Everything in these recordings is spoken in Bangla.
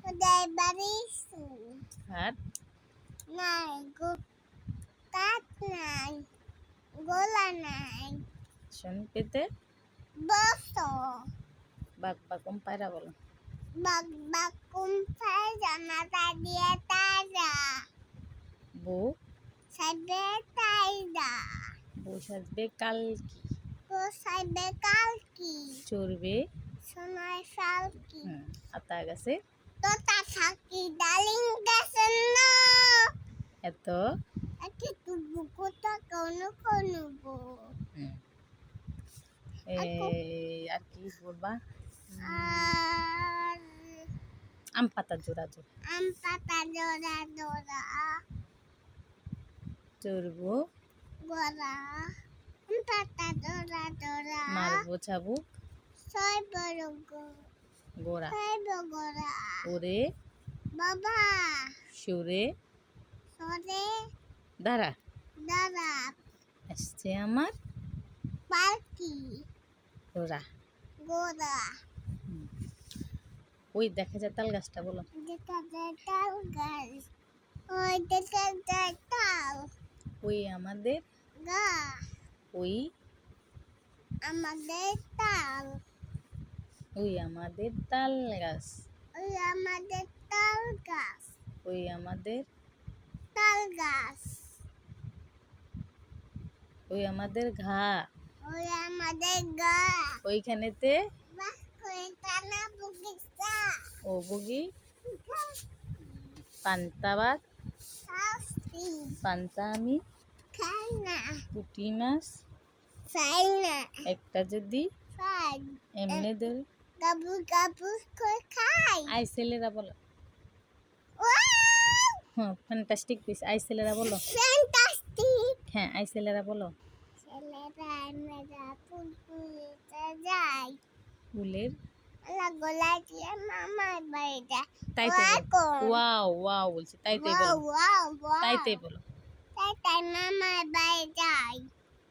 ওদের বাড়ি হাত নাই কাঠ নাই গোলা নাই শোন পেতে বসো বাঘ বাকুম পায়রা বলো। বাগ বাকুম ফাই জানাটা দিয়ে তাজা বউ সাইবে তাইদা বউ সাজবে কালকি তো সাইবে কালকি চড়বে সোনার শালকি আতা গাছে তো তা থাকি ডালিং গেছে না এত একে তুবু কোথা কোনো কোনো গো আর কি বলবা আর আম পাতা জোড়া জোড়া আম পাতা জোড়া জোড়া চড়বো গোড়া আম পাতা জোড়া জোড়া মারবো চাবুক ছয় বড় গোড়া ছয় গোড়া ওরে বাবা সুরে সরে দাঁড়া দাদা আসছে আমার পালকি গোড়া গোড়া ওই দেখা যায় তাল গাছটা বলো। দেখা যায় তাল গাছ ওই দেখা যায় তাল ওই আমাদের গা ওই আমাদের তাল ওই আমাদের তাল গাছ ওই আমাদের তাল গাছ ওই আমাদের তাল গাছ ওই আমাদের ঘা ওই আমাদের গা ওইখানেতে বাস করে টানা বগিচা ও বগি পান্তাবাদ শাস্তি পান্তা আমি খাই না পুঁটি মাছ খাই না একটা যদি খাই এমনি ধরে গাবু গাবু করে খাই আই ছেলেরা বলো। ওয়াও হ্যাঁ ফ্যান্টাস্টিক পিস আই ছেলেরা বলো। ফ্যান্টাস্টিক হ্যাঁ আই ছেলেরা বলো। ছেলেরা আমরা ফুল ফুলতে যাই ফুলের গোলা দিয়ে মামার বাড়ি যায় তাইতে ওয়াও ওয়াও বলছি তাইতে বলো ওয়াও ওয়াও তাইতে বলো তাই তাই মামার বাড়ি যাই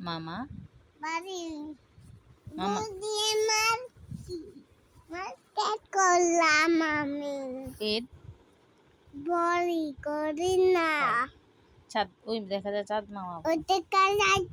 মামা বাড়ি মামা দিয়ে মারছি মারতে করলাম আমি পেট বড়ি করি না চাঁদ ওই দেখা যায় চাঁদ মামা ওই দেখা যায়